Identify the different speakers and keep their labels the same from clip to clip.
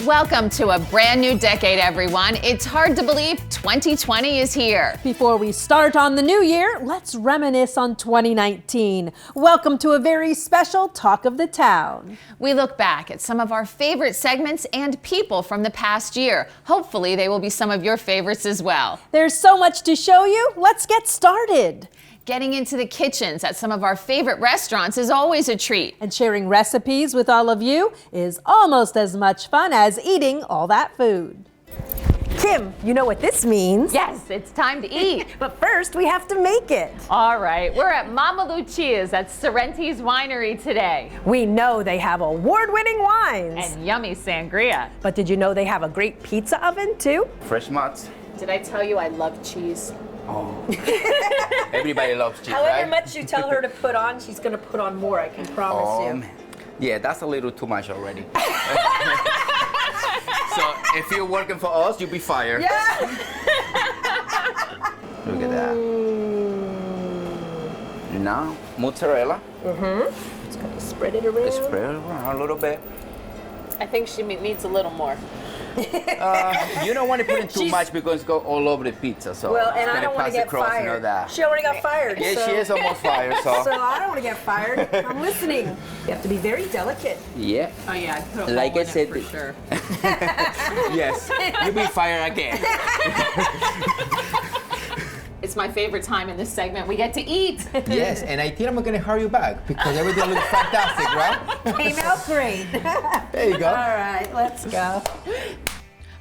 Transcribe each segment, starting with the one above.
Speaker 1: Welcome to a brand new decade, everyone. It's hard to believe 2020 is here.
Speaker 2: Before we start on the new year, let's reminisce on 2019. Welcome to a very special Talk of the Town.
Speaker 1: We look back at some of our favorite segments and people from the past year. Hopefully, they will be some of your favorites as well.
Speaker 2: There's so much to show you. Let's get started.
Speaker 1: Getting into the kitchens at some of our favorite restaurants is always a treat.
Speaker 2: And sharing recipes with all of you is almost as much fun as eating all that food. Kim, you know what this means.
Speaker 1: Yes, it's time to eat.
Speaker 2: But first, we have to make it.
Speaker 1: All right, we're at Mama Lucia's at Sorrenti's Winery today.
Speaker 2: We know they have award-winning wines.
Speaker 1: And yummy sangria.
Speaker 2: But did you know they have a great pizza oven, too?
Speaker 3: Fresh mozz.
Speaker 1: Did I tell you I love cheese?
Speaker 3: Oh. Everybody loves cheese,
Speaker 2: However
Speaker 3: right?
Speaker 2: much you tell her to put on, she's going to put on more, I can promise you.
Speaker 3: Man. Yeah, that's a little too much already. So if you're working for us, you'll be fired.
Speaker 2: Yeah.
Speaker 3: Look at that. Now, mozzarella.
Speaker 2: Just going to spread it around.
Speaker 3: Spread it around a little bit.
Speaker 1: I think she needs a little more.
Speaker 3: You don't want to put in too much because it goes all over the pizza. So
Speaker 2: Well, and
Speaker 3: it's
Speaker 2: I
Speaker 3: gonna
Speaker 2: don't want to
Speaker 3: pass
Speaker 2: get
Speaker 3: across and all
Speaker 2: fired.
Speaker 3: that.
Speaker 2: She already got fired.
Speaker 3: Yeah,
Speaker 2: so.
Speaker 3: she is almost fired. So.
Speaker 2: So I don't want to get fired. I'm listening. You have to be very delicate.
Speaker 3: Yeah.
Speaker 1: Oh yeah, I put a
Speaker 3: Like
Speaker 1: hole
Speaker 3: I
Speaker 1: in
Speaker 3: said,
Speaker 1: it for sure.
Speaker 3: Yes, you'll be fired again.
Speaker 1: It's my favorite time in this segment. We get to eat.
Speaker 3: Yes, and I think I'm gonna hurry you back because everything looks fantastic, right?
Speaker 2: Came out great.
Speaker 3: There you go.
Speaker 2: All right, let's go.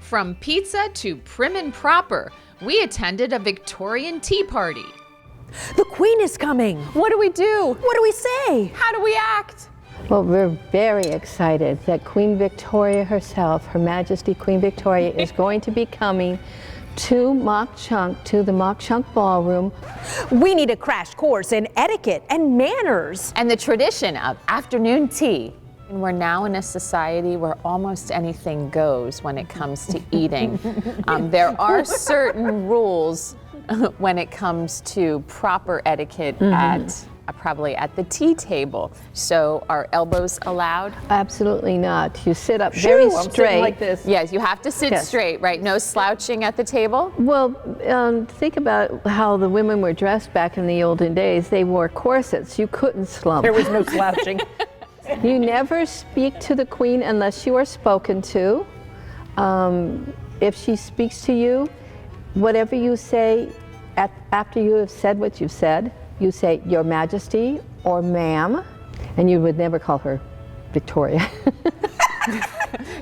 Speaker 1: From pizza to prim and proper, we attended a Victorian tea party.
Speaker 2: The Queen is coming.
Speaker 1: What do we do?
Speaker 2: What do we say?
Speaker 1: How do we act?
Speaker 4: Well, we're very excited that Queen Victoria herself, Her Majesty Queen Victoria, is going to be coming to the Mock Chunk Ballroom.
Speaker 2: We need a crash course in etiquette and manners.
Speaker 1: And the tradition of afternoon tea. And we're now in a society where almost anything goes when it comes to eating. There are certain rules when it comes to proper etiquette at probably at the tea table. So are elbows allowed?
Speaker 4: Absolutely not. You sit up very
Speaker 2: I'm sitting
Speaker 4: straight.
Speaker 2: like this.
Speaker 1: Yes, you have to sit
Speaker 4: Yes.
Speaker 1: straight, right? No slouching at the table?
Speaker 4: Well, think about how the women were dressed back in the olden days. They wore corsets. You couldn't slump.
Speaker 2: There was no slouching.
Speaker 4: You never speak to the Queen unless you are spoken to. If she speaks to you, whatever you say after you have said what you've said, you say Your Majesty or Ma'am, and you would never call her Victoria.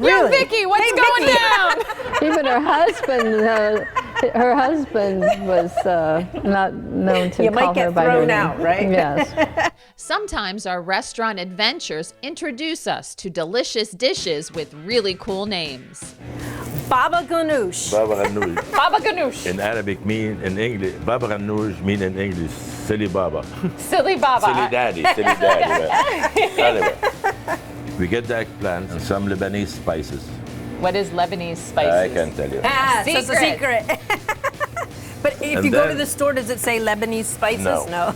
Speaker 1: Yo, Vicky, what's going down?
Speaker 4: Even her husband was not known to
Speaker 2: You
Speaker 4: call
Speaker 2: might get
Speaker 4: her by her
Speaker 2: thrown
Speaker 4: name.
Speaker 2: out, right?
Speaker 4: Yes.
Speaker 1: Sometimes our restaurant adventures introduce us to delicious dishes with really cool names.
Speaker 2: Baba Ghanoush.
Speaker 5: Baba Ghanoush.
Speaker 1: Baba Ghanoush.
Speaker 5: In Arabic mean in English, Baba Ghanoush mean in English, silly Baba.
Speaker 1: Silly Baba.
Speaker 5: Silly daddy, right? Anyway, we get the eggplant and some Lebanese spices.
Speaker 1: What is Lebanese spices?
Speaker 5: I can tell you.
Speaker 2: Ah, so it's a
Speaker 1: Secret.
Speaker 2: secret. But if
Speaker 5: And
Speaker 2: you go to
Speaker 5: then-
Speaker 2: the store, does it say Lebanese spices?
Speaker 5: No.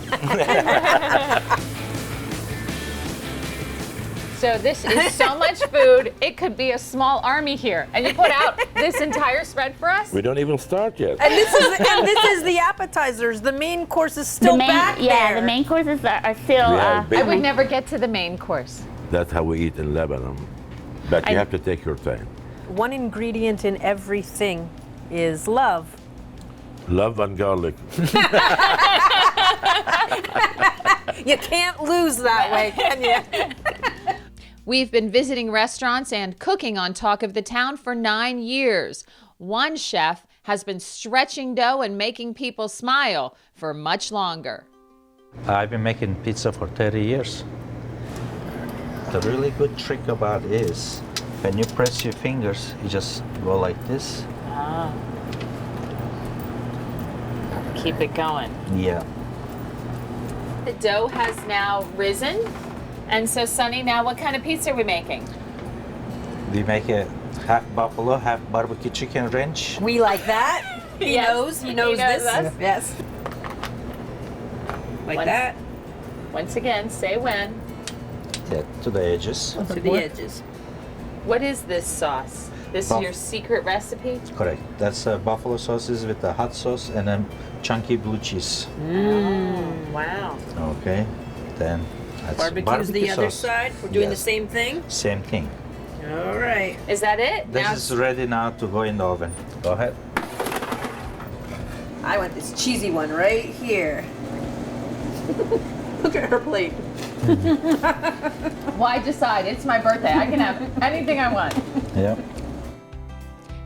Speaker 1: So this is so much food, it could be a small army here. And you put out this entire spread for us?
Speaker 5: We don't even start yet.
Speaker 2: And this is the appetizers. The main course is still back there.
Speaker 6: The main courses are still.
Speaker 5: We have
Speaker 1: I
Speaker 5: big-
Speaker 1: would never get to the main course.
Speaker 5: That's how we eat in Lebanon. But you have to take your time.
Speaker 2: One ingredient in everything is love.
Speaker 5: Love and garlic.
Speaker 2: You can't lose that way, can you?
Speaker 1: We've been visiting restaurants and cooking on Talk of the Town for 9 years. One chef has been stretching dough and making people smile for much longer.
Speaker 7: I've been making pizza for 30 years. The really good trick about it is when you press your fingers, you just go like this.
Speaker 1: Keep it going.
Speaker 7: Yeah.
Speaker 1: The dough has now risen. And so, Sonny, now what kind of pizza are we making?
Speaker 7: We make a half buffalo, half barbecue chicken ranch.
Speaker 2: We like that. He knows this.
Speaker 1: us.
Speaker 2: Yes. Like that.
Speaker 1: Once again, say when.
Speaker 7: Yeah, to the edges.
Speaker 2: To the edges.
Speaker 1: What is this sauce? This is your secret recipe?
Speaker 7: Correct. That's buffalo sauces with the hot sauce and then chunky blue cheese.
Speaker 1: Wow.
Speaker 7: Okay. Then that's
Speaker 2: Barbecue's
Speaker 7: barbecue
Speaker 2: the other
Speaker 7: sauce.
Speaker 2: side. We're doing the
Speaker 7: Yes.
Speaker 2: same thing.
Speaker 7: Same thing.
Speaker 2: All right.
Speaker 1: Is that it?
Speaker 7: This
Speaker 1: Now
Speaker 7: is ready now to go in the oven. Go ahead.
Speaker 2: I want this cheesy one right here. Look at her plate.
Speaker 1: why decide? It's my birthday. I can have anything I want.
Speaker 7: Yeah.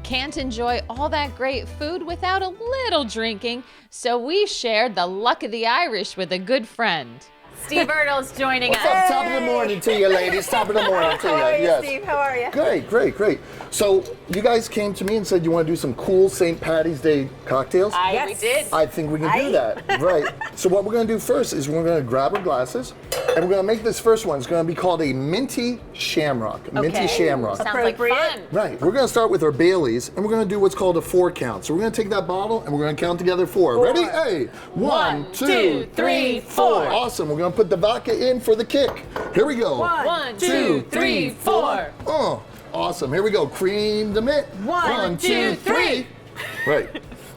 Speaker 1: Can't enjoy all that great food without a little drinking, so we shared the luck of the Irish with a good friend. Steve Erdel's joining
Speaker 6: What's
Speaker 1: us.
Speaker 6: up? Top of the morning to you, ladies. Top of the morning to you.
Speaker 2: How are you,
Speaker 6: Yes.
Speaker 2: Steve? How are you?
Speaker 6: Great, great, great. So you guys came to me and said you want to do some cool St. Patty's Day cocktails.
Speaker 1: We
Speaker 2: Yes.
Speaker 1: did.
Speaker 6: I think we can do that. Right. So what we're going to do first is we're going to grab our glasses and we're going to make this first one. It's going to be called a minty shamrock. A minty shamrock.
Speaker 1: Sounds like fun.
Speaker 6: Right. We're going to start with our Baileys and we're going to do what's called a 4 count. So we're going to take that bottle and we're going to count together 4. Ready? Hey. 1, 2, 3, 4. Awesome. We're going to put the vodka in for the kick. Here we go.
Speaker 1: 1, 2, 3, 4.
Speaker 6: Oh, awesome. Here we go. Cream the mint.
Speaker 2: 1,
Speaker 1: 2, 3.
Speaker 6: Right.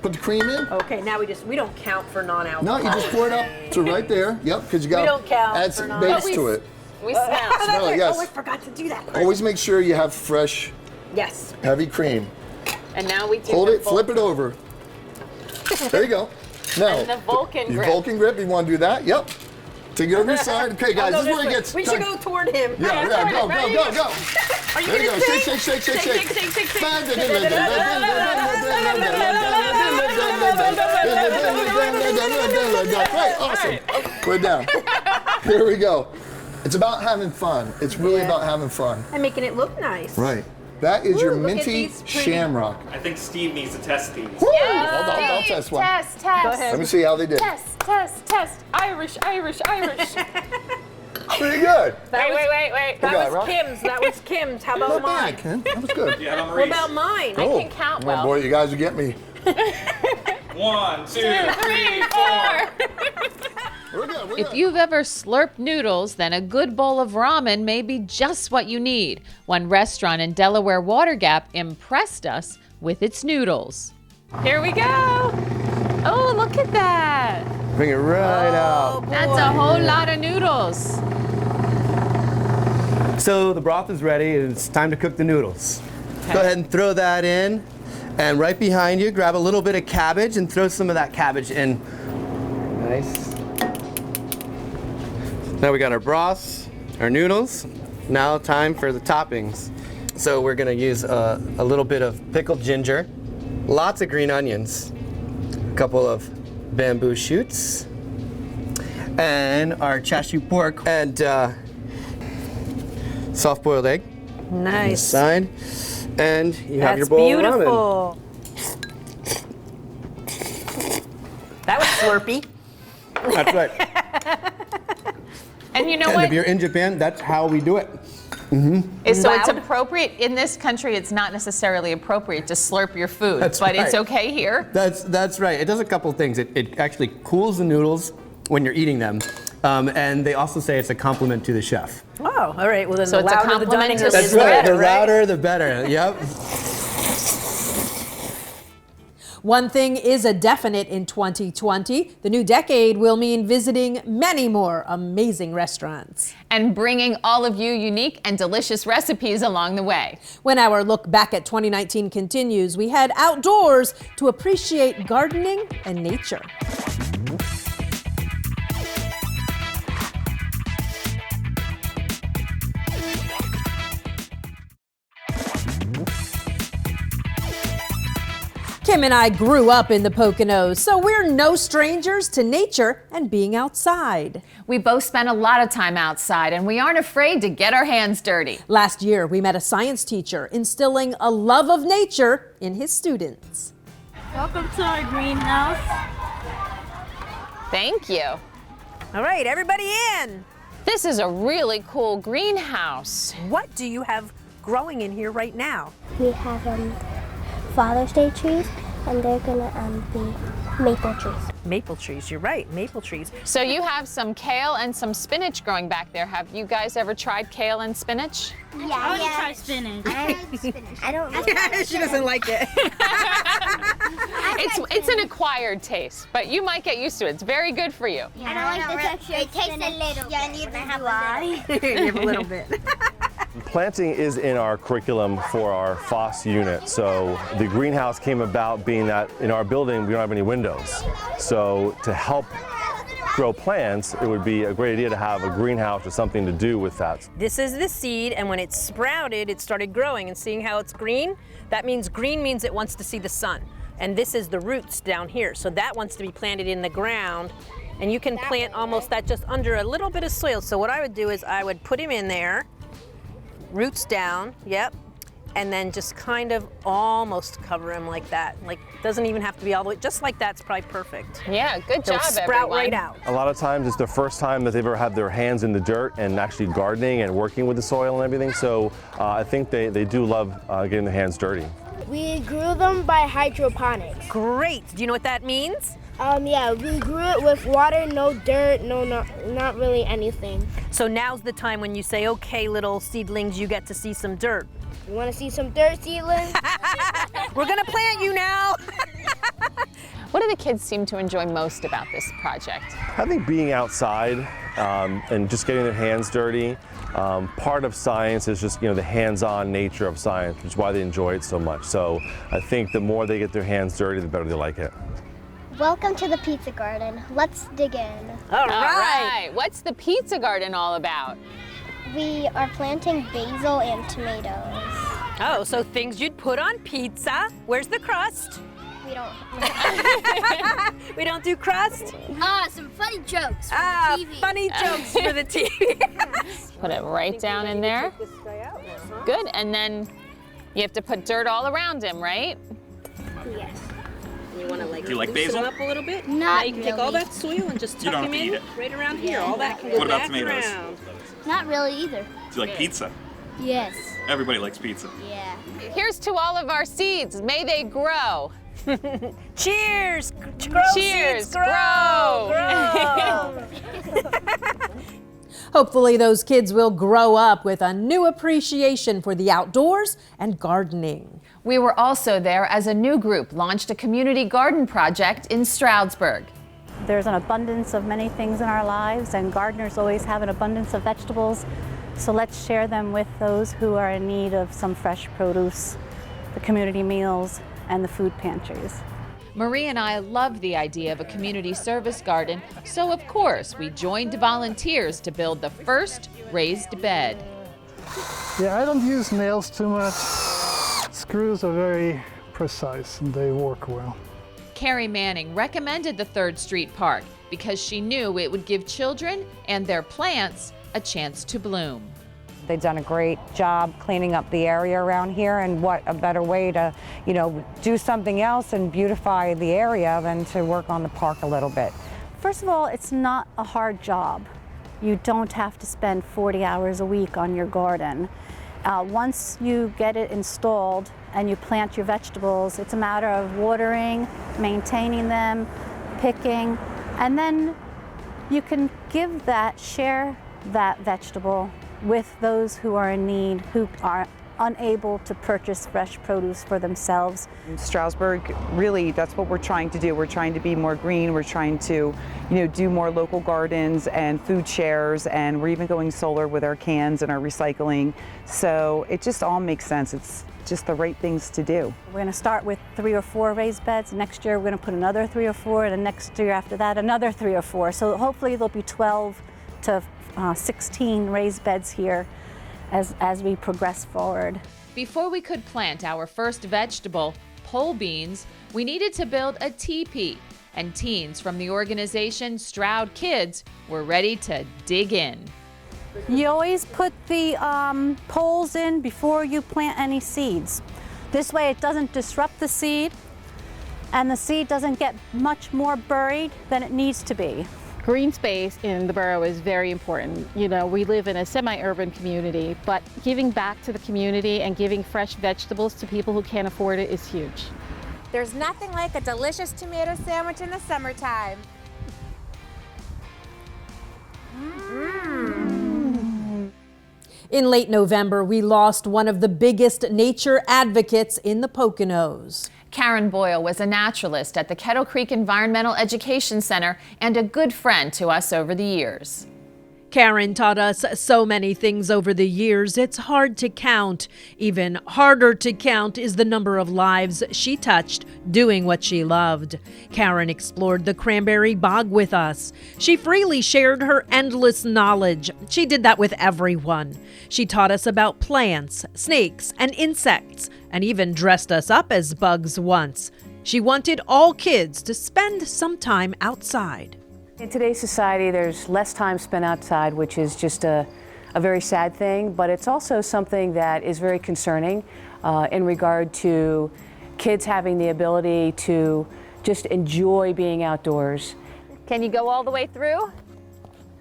Speaker 6: Put the cream in.
Speaker 2: Okay, now we don't count for non-alcohol.
Speaker 6: No, you just pour it up to right there. Yep, because you got
Speaker 2: don't count
Speaker 6: to add
Speaker 2: for
Speaker 6: some
Speaker 2: non-
Speaker 6: base
Speaker 1: But
Speaker 6: to it.
Speaker 1: We smell.
Speaker 6: Smell it, yes.
Speaker 2: Oh, I forgot to do that.
Speaker 6: Always make sure you have fresh,
Speaker 2: Yes.
Speaker 6: heavy cream.
Speaker 1: And now we do
Speaker 6: Hold
Speaker 1: the
Speaker 6: it, flip it over. There you go. Now,
Speaker 1: And the Vulcan
Speaker 6: your
Speaker 1: grip.
Speaker 6: Vulcan grip, you want to do that? Yep. Take it over your side. Okay, guys, this is where it gets.
Speaker 2: We should go toward him.
Speaker 6: Yeah, go.
Speaker 2: Are you
Speaker 6: There you go.
Speaker 2: gonna
Speaker 6: Shake.
Speaker 2: sing? Shake.
Speaker 6: Right, awesome. Put it down. Here we go. It's about having fun. It's really about having fun.
Speaker 2: And making it look nice.
Speaker 6: Right. That is your
Speaker 2: Ooh, look at
Speaker 6: minty
Speaker 2: these pretty-
Speaker 6: shamrock.
Speaker 8: I think Steve needs to test these.
Speaker 6: Woo! I'll test one.
Speaker 1: Test.
Speaker 2: Go ahead.
Speaker 6: Let me see how they did.
Speaker 1: Test. Irish.
Speaker 6: Pretty good.
Speaker 1: Wait.
Speaker 2: That
Speaker 6: Okay,
Speaker 2: was
Speaker 6: Rob.
Speaker 2: Kim's. That was Kim's. How about
Speaker 6: Not bad,
Speaker 2: mine?
Speaker 6: Ken. That was good.
Speaker 8: Yeah,
Speaker 2: What about mine?
Speaker 1: I can count well.
Speaker 6: Oh boy, you guys will get me.
Speaker 8: 1, 2, 3, 4.
Speaker 6: We're good.
Speaker 1: If you've ever slurped noodles, then a good bowl of ramen may be just what you need. One restaurant in Delaware Water Gap impressed us with its noodles. Here we go. Oh, look at that.
Speaker 9: Bring it right out.
Speaker 1: That's a whole lot of noodles.
Speaker 9: So the broth is ready, and it's time to cook the noodles. Go ahead and throw that in. And right behind you, grab a little bit of cabbage and throw some of that cabbage in. Nice. Now we got our broth, our noodles. Now time for the toppings. So we're gonna use a little bit of pickled ginger, lots of green onions, a couple of bamboo shoots, and our chashu pork, and soft-boiled egg on the
Speaker 2: Nice.
Speaker 9: side. And you have your
Speaker 2: That's
Speaker 9: bowl of ramen.
Speaker 2: beautiful. That was slurpy.
Speaker 9: That's right.
Speaker 1: And you know
Speaker 9: And
Speaker 1: what?
Speaker 9: if you're in Japan, that's how we do it.
Speaker 1: So it's
Speaker 2: Loud.
Speaker 1: appropriate in this country. It's not necessarily appropriate to slurp your food,
Speaker 9: That's
Speaker 1: but it's
Speaker 9: right.
Speaker 1: okay here.
Speaker 9: That's right. It does a couple of things. It actually cools the noodles when you're eating them. And they also say it's a compliment to the chef.
Speaker 2: Oh, all right. Well, then
Speaker 1: So
Speaker 2: the
Speaker 1: it's a
Speaker 2: louder the
Speaker 1: compliment
Speaker 2: dining
Speaker 1: to
Speaker 2: room
Speaker 1: the
Speaker 2: is,
Speaker 1: chef.
Speaker 2: the better,
Speaker 9: The
Speaker 2: right?
Speaker 9: louder, the better. Yep.
Speaker 2: One thing is a definite in 2020. The new decade will mean visiting many more amazing restaurants.
Speaker 1: And bringing all of you unique and delicious recipes along the way.
Speaker 2: When our look back at 2019 continues, we head outdoors to appreciate gardening and nature. Kim and I grew up in the Poconos, so we're no strangers to nature and being outside.
Speaker 1: We both spend a lot of time outside and we aren't afraid to get our hands dirty.
Speaker 2: Last year, we met a science teacher instilling a love of nature in his students.
Speaker 10: Welcome to our greenhouse.
Speaker 1: Thank you.
Speaker 2: All right, everybody in.
Speaker 1: This is a really cool greenhouse.
Speaker 2: What do you have growing in here right now?
Speaker 11: We have Father's Day trees, and they're gonna be maple trees.
Speaker 2: Maple trees, you're right, maple trees.
Speaker 1: So you have some kale and some spinach growing back there. Have you guys ever tried kale and spinach?
Speaker 10: Yeah, I want to try spinach.
Speaker 11: I don't really
Speaker 2: She doesn't like it.
Speaker 1: It's an acquired taste, but you might get used to it. It's very good for you.
Speaker 11: I don't like the texture. It tastes a little. Yeah, neither do I.
Speaker 2: You have a little bit.
Speaker 12: Planting is in our curriculum for our FOSS unit. So the greenhouse came about being that in our building we don't have any windows. So to help grow plants, it would be a great idea to have a greenhouse or something to do with that.
Speaker 2: This is the seed, and when it sprouted, it started growing. And seeing how it's green, that means green means it wants to see the sun. And this is the roots down here. So that wants to be planted in the ground. And you can plant almost that just under a little bit of soil. So what I would do is I would put him in there, roots down, yep, and then just kind of almost cover him like that. Like, doesn't even have to be all the way, just like that's probably perfect.
Speaker 1: Yeah, good
Speaker 2: They'll
Speaker 1: job,
Speaker 2: sprout
Speaker 1: everyone.
Speaker 2: right out.
Speaker 12: A lot of times it's the first time that they've ever had their hands in the dirt and actually gardening and working with the soil and everything. So I think they do love getting their hands dirty.
Speaker 11: We grew them by hydroponics.
Speaker 2: Great. Do you know what that means?
Speaker 11: Yeah, we grew it with water, no dirt, not really anything.
Speaker 2: So now's the time when you say, okay, little seedlings, you get to see some dirt.
Speaker 11: You want to see some dirt, seedlings?
Speaker 2: We're gonna plant you now.
Speaker 1: What do the kids seem to enjoy most about this project?
Speaker 12: I think being outside and just getting their hands dirty. Part of science is just, the hands-on nature of science, which is why they enjoy it so much. So I think the more they get their hands dirty, the better they like it.
Speaker 11: Welcome to the pizza garden. Let's dig in.
Speaker 1: All right. What's the pizza garden all about?
Speaker 11: We are planting basil and tomatoes.
Speaker 2: Oh, so things you'd put on pizza. Where's the crust?
Speaker 11: We don't.
Speaker 2: We don't do crust?
Speaker 11: Some funny jokes for
Speaker 2: the
Speaker 11: TV.
Speaker 2: Funny jokes for the TV.
Speaker 1: Put it right down in there. Good, and then you have to put dirt all around him, right?
Speaker 11: Yes.
Speaker 2: You want to
Speaker 8: Do you like basil?
Speaker 2: loosen him up a little bit?
Speaker 11: Not
Speaker 2: Now you can take all
Speaker 11: really.
Speaker 2: that soil and just
Speaker 8: You
Speaker 2: tuck
Speaker 8: don't
Speaker 2: him
Speaker 8: have to
Speaker 2: in
Speaker 8: eat it.
Speaker 2: right around here. All that can go
Speaker 8: What about
Speaker 2: back
Speaker 8: tomatoes?
Speaker 2: around.
Speaker 11: Not really either.
Speaker 8: Do you like pizza?
Speaker 11: Yes.
Speaker 8: Everybody likes pizza.
Speaker 11: Yeah.
Speaker 1: Here's to all of our seeds. May they grow.
Speaker 2: Cheers! Grow
Speaker 1: Cheers!
Speaker 2: seeds, grow! Hopefully those kids will grow up with a new appreciation for the outdoors and gardening.
Speaker 1: We were also there as a new group launched a community garden project in Stroudsburg.
Speaker 10: There's an abundance of many things in our lives, and gardeners always have an abundance of vegetables. So let's share them with those who are in need of some fresh produce, the community meals, and the food pantries.
Speaker 1: Marie and I love the idea of a community service garden, so of course we joined volunteers to build the first raised bed.
Speaker 13: Yeah, I don't use nails too much. Screws are very precise and they work well.
Speaker 1: Carrie Manning recommended the 3rd Street Park because she knew it would give children and their plants a chance to bloom.
Speaker 14: They've done a great job cleaning up the area around here, and what a better way to, do something else and beautify the area than to work on the park a little bit.
Speaker 10: First of all, it's not a hard job. You don't have to spend 40 hours a week on your garden. Once you get it installed and you plant your vegetables, it's a matter of watering, maintaining them, picking, and then you can share that vegetable with those who are in need, who are unable to purchase fresh produce for themselves.
Speaker 15: In Stroudsburg, really, that's what we're trying to do. We're trying to be more green. We're trying to, do more local gardens and food shares, and we're even going solar with our cans and our recycling. So it just all makes sense. It's just the right things to do.
Speaker 10: We're going to start with 3 or 4 raised beds. Next year, we're going to put another 3 or 4, and the next year after that, another 3 or 4. So hopefully there'll be 12 to 16 raised beds here as we progress forward.
Speaker 1: Before we could plant our first vegetable, pole beans, we needed to build a teepee, and teens from the organization Stroud Kids were ready to dig in.
Speaker 10: You always put the poles in before you plant any seeds. This way it doesn't disrupt the seed, and the seed doesn't get much more buried than it needs to be.
Speaker 16: green space in the borough is very important. You know, we live in a semi-urban community, but giving back to the community and giving fresh vegetables to people who can't afford it is huge.
Speaker 17: There's nothing like a delicious tomato sandwich in the summertime.
Speaker 2: In late November, we lost one of the biggest nature advocates in the Poconos.
Speaker 1: Karen Boyle was a naturalist at the Kettle Creek Environmental Education Center and a good friend to us over the years.
Speaker 2: Karen taught us so many things over the years, it's hard to count. Even harder to count is the number of lives she touched doing what she loved. Karen explored the cranberry bog with us. She freely shared her endless knowledge. She did that with everyone. She taught us about plants, snakes, and insects, and even dressed us up as bugs once. She wanted all kids to spend some time outside.
Speaker 18: In today's society, there's less time spent outside, which is just a very sad thing, but it's also something that is very concerning in regard to kids having the ability to just enjoy being outdoors.
Speaker 1: Can you go all the way through?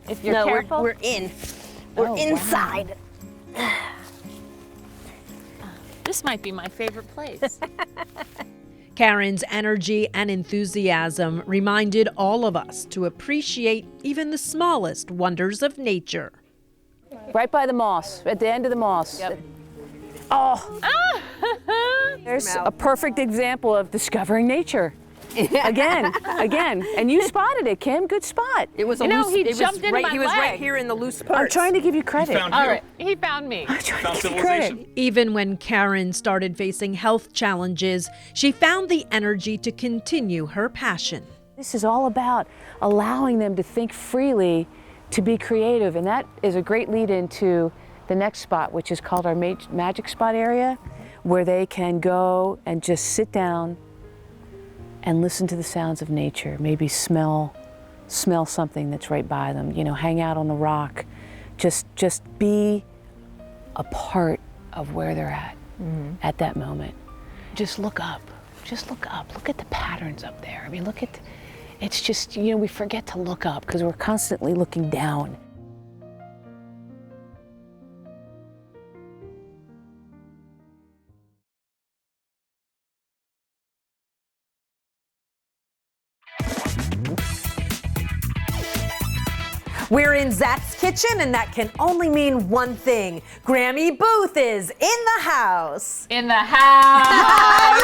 Speaker 1: If you're careful?
Speaker 2: We're in. We're inside.
Speaker 1: Wow. This might be my favorite place.
Speaker 2: Karen's energy and enthusiasm reminded all of us to appreciate even the smallest wonders of nature.
Speaker 18: Right by the moss, at the end of the moss.
Speaker 1: Yep.
Speaker 18: Oh, there's a perfect example of discovering nature. Again. And you spotted it, Kim. Good spot.
Speaker 2: It was
Speaker 1: he jumped into my leg.
Speaker 2: He was right here in the loose parts.
Speaker 18: I'm trying to give you credit.
Speaker 8: He found
Speaker 1: All
Speaker 8: you.
Speaker 1: right, he found me.
Speaker 8: Found civilization.
Speaker 2: Even when Karen started facing health challenges, she found the energy to continue her passion.
Speaker 18: This is all about allowing them to think freely, to be creative, and that is a great lead into the next spot, which is called our magic spot area, where they can go and just sit down and listen to the sounds of nature, maybe smell something that's right by them, you know, hang out on the rock, just be a part of where they're at that moment. Just look up, look at the patterns up there. I mean, it's just, you know, we forget to look up because we're constantly looking down.
Speaker 2: We're in Zach's kitchen, and that can only mean one thing. Grammy Booth is in the house.
Speaker 1: In the house.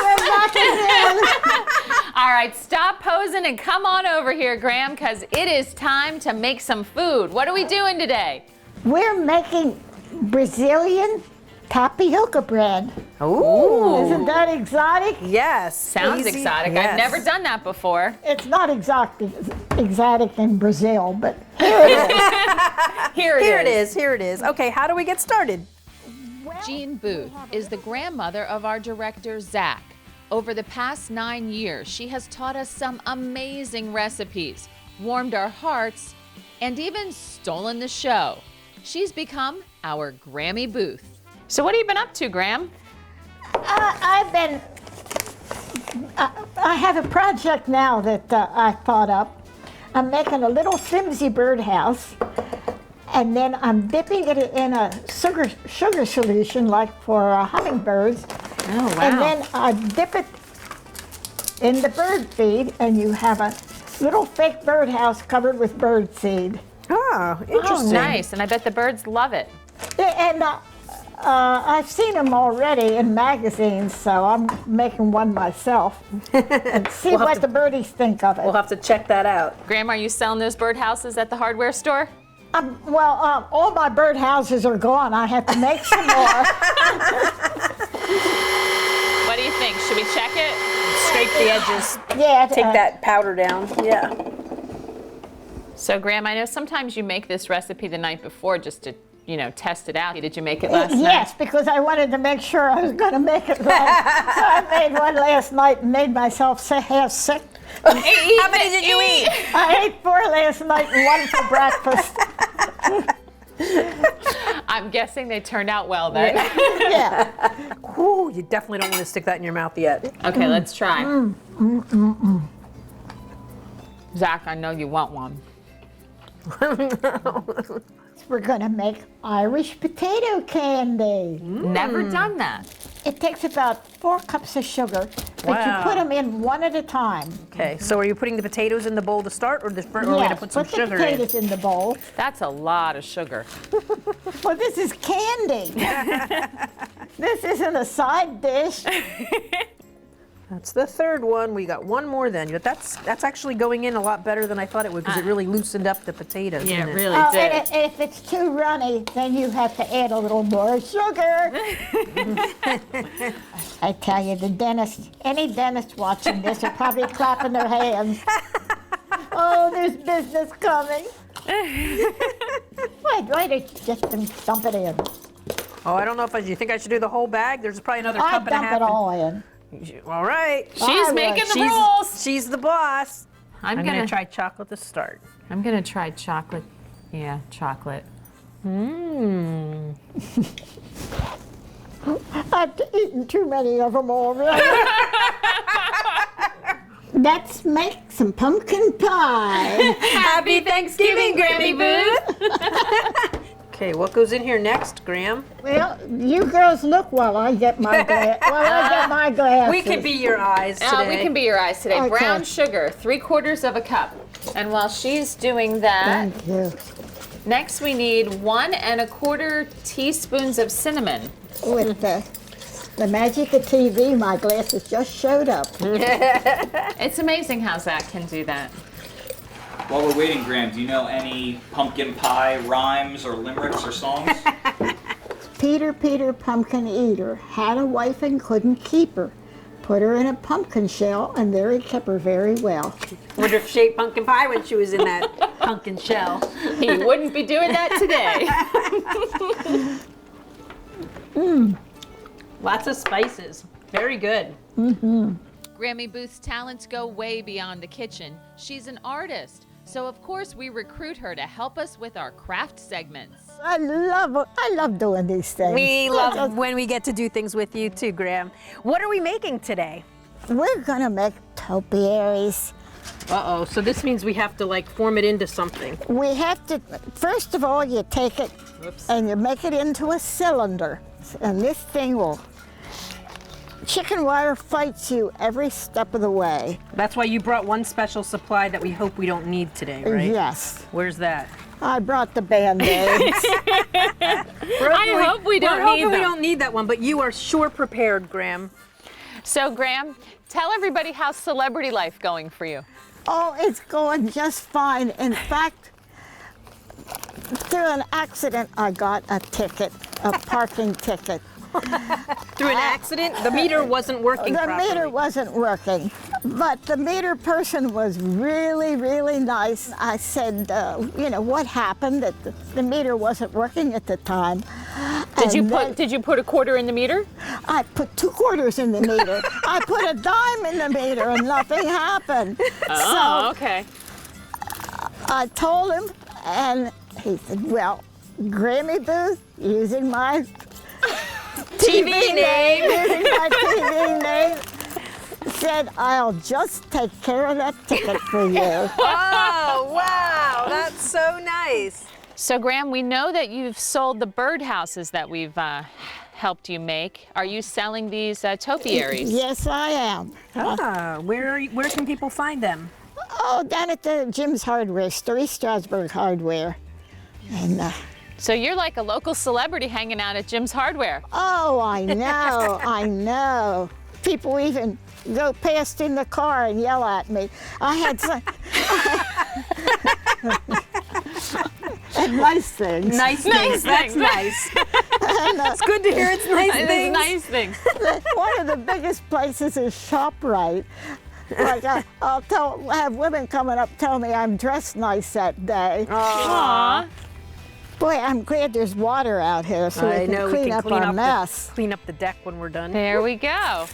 Speaker 1: All right, stop posing and come on over here, Graham, because it is time to make some food. What are we doing today?
Speaker 19: We're making Brazilian tapioca bread.
Speaker 1: Ooh.
Speaker 19: Isn't that exotic?
Speaker 2: Yes.
Speaker 1: Sounds exotic.
Speaker 2: Yes.
Speaker 1: I've never done that before.
Speaker 19: It's not exotic in Brazil, but here it is.
Speaker 2: Here it is. Okay, how do we get started?
Speaker 1: Jean Booth is the grandmother of our director, Zach. Over the past 9 years, she has taught us some amazing recipes, warmed our hearts, and even stolen the show. She's become our Grammy Booth. So what have you been up to, Graham?
Speaker 19: I have a project now that I thought up. I'm making a little flimsy birdhouse, and then I'm dipping it in a sugar solution like for hummingbirds.
Speaker 1: Oh, wow.
Speaker 19: And then I dip it in the bird feed, and you have a little fake birdhouse covered with bird seed.
Speaker 2: Oh, interesting.
Speaker 1: Oh, nice. And I bet the birds love it.
Speaker 19: And I've seen them already in magazines, so I'm making one myself and see what the birdies think of it.
Speaker 2: We'll have to check that out.
Speaker 1: Graham, are you selling those birdhouses at the hardware store?
Speaker 19: All my birdhouses are gone. I have to make some more.
Speaker 1: What do you think? Should we check it?
Speaker 2: Scrape the edges.
Speaker 19: Yeah.
Speaker 2: Take that powder down. Yeah.
Speaker 1: So, Graham, I know sometimes you make this recipe the night before just to, you know, test it out. Did you make it last night?
Speaker 19: Yes, because I wanted to make sure I was going to make it right. So I made one last night and made myself half sick.
Speaker 2: How many did you eat?
Speaker 19: I ate 4 last night and 1 for breakfast.
Speaker 1: I'm guessing they turned out well then.
Speaker 19: Yeah.
Speaker 2: Ooh, you definitely don't want to stick that in your mouth yet.
Speaker 1: Okay, let's try. Zach, I know you want one.
Speaker 19: We're gonna make Irish potato candy.
Speaker 1: Never done that.
Speaker 19: It takes about 4 cups of sugar, but you put them in one at a time.
Speaker 2: Okay, so are you putting the potatoes in the bowl to start, or are we gonna put some sugar
Speaker 19: the potatoes in the bowl.
Speaker 1: That's a lot of sugar.
Speaker 19: Well, this is candy. This isn't a side dish.
Speaker 2: That's the third one. We got one more then. But that's actually going in a lot better than I thought it would because it really loosened up the potatoes.
Speaker 1: Yeah,
Speaker 2: didn't
Speaker 1: it really did.
Speaker 19: And if it's too runny, then you have to add a little more sugar. I tell you, any dentist watching this are probably clapping their hands. Oh, there's business coming. Why just dump it in?
Speaker 2: Oh, I don't know if you think I should do the whole bag. There's probably another cup and a half.
Speaker 19: I dump it all in.
Speaker 2: All right.
Speaker 1: She's making the rules.
Speaker 2: She's the boss.
Speaker 1: I'm
Speaker 2: gonna try chocolate to start.
Speaker 1: I'm gonna try chocolate. Yeah, chocolate.
Speaker 19: I've eaten too many of them already. Let's make some pumpkin pie.
Speaker 2: Happy Thanksgiving, Grammy Booth. Okay, what goes in here next, Graham?
Speaker 19: Well, you girls look while I get my glasses.
Speaker 2: We can be your eyes today.
Speaker 1: We can be your eyes today.
Speaker 19: Okay.
Speaker 1: Brown sugar, 3/4 of a cup. And while she's doing that,
Speaker 19: Thank you.
Speaker 1: next we need 1 1/4 teaspoons of cinnamon.
Speaker 19: With the magic of TV, my glasses just showed up.
Speaker 1: It's amazing how Zach can do that.
Speaker 20: While we're waiting, Graham, do you know any pumpkin pie rhymes or limericks or songs?
Speaker 19: Peter, Peter, pumpkin eater, had a wife and couldn't keep her. Put her in a pumpkin shell, and there he kept her very well.
Speaker 2: Wonder if she ate pumpkin pie when she was in that pumpkin shell.
Speaker 1: He wouldn't be doing that today.
Speaker 2: Lots of spices. Very good.
Speaker 1: Grammy Booth's talents go way beyond the kitchen. She's an artist, so of course we recruit her to help us with our craft segments.
Speaker 19: I love doing these things.
Speaker 2: We love when we get to do things with you too, Graham. What are we making today?
Speaker 19: We're gonna make topiaries.
Speaker 2: Uh-oh, so this means we have to like form it into something.
Speaker 19: We have to, first of all, you take it and you make it into a cylinder. And this thing will, chicken wire fights you every step of the way.
Speaker 2: That's why you brought one special supply that we hope we don't need today, right?
Speaker 19: Yes.
Speaker 2: Where's that?
Speaker 19: I brought the Band-Aids.
Speaker 1: I hope we don't need them.
Speaker 2: We don't need that one, but you are sure prepared, Graham.
Speaker 1: So Graham, tell everybody how's celebrity life going for you?
Speaker 19: Oh, it's going just fine. In fact, through an accident, I got a ticket, a parking ticket.
Speaker 2: Through an accident? The meter wasn't working properly.
Speaker 19: The meter wasn't working, but the meter person was really, really nice. I said, you know, what happened, that the meter wasn't working at the time.
Speaker 1: Did you put a quarter in the meter?
Speaker 19: I put 2 quarters in the meter. I put a dime in the meter and nothing happened.
Speaker 1: Oh, okay.
Speaker 19: I told him, and he said, well, Grammy Booth, using my
Speaker 2: TV name.
Speaker 19: Using my TV name, said, I'll just take care of that ticket for you.
Speaker 2: Oh, wow, that's so nice.
Speaker 1: So Graham, we know that you've sold the birdhouses that we've helped you make. Are you selling these topiaries?
Speaker 19: Yes, I am.
Speaker 2: Where can people find them?
Speaker 19: Oh, down at the Jim's Hardware store, Stroudsburg Hardware. And
Speaker 1: so you're like a local celebrity hanging out at Jim's Hardware.
Speaker 19: oh, I know, I know. People even go past in the car and yell at me. I had some and nice things.
Speaker 2: Nice things. That's nice.
Speaker 19: And,
Speaker 2: it's good to hear it's nice things.
Speaker 1: Nice things.
Speaker 19: One of the biggest places is ShopRite. Like I'll have women coming up tell me I'm dressed nice that day.
Speaker 1: Aww.
Speaker 19: Boy, I'm glad there's water out here so we can clean up our mess.
Speaker 2: Clean up the deck when we're done.
Speaker 1: There we go.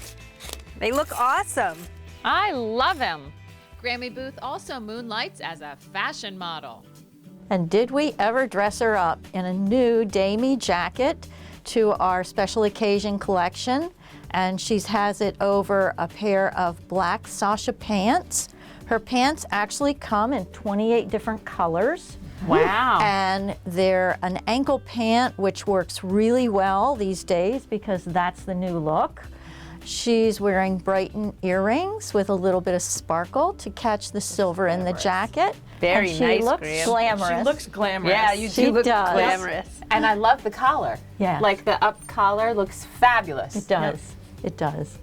Speaker 2: They look awesome.
Speaker 1: I love them. Grammy Booth also moonlights as a fashion model.
Speaker 21: And did we ever dress her up in a new Damie jacket to our special occasion collection? And she has it over a pair of black Sasha pants. Her pants actually come in 28 different colors.
Speaker 1: Wow.
Speaker 21: And they're an ankle pant, which works really well these days because that's the new look. She's wearing Brighton earrings with a little bit of sparkle to catch the silver in the jacket.
Speaker 2: Very
Speaker 21: and
Speaker 2: nice,
Speaker 21: she looks
Speaker 2: Graham.
Speaker 21: glamorous.
Speaker 1: She looks glamorous.
Speaker 2: Yeah, you do look glamorous.
Speaker 1: And I love the collar.
Speaker 21: Yeah.
Speaker 1: Like the up collar looks fabulous.
Speaker 21: It does. It does.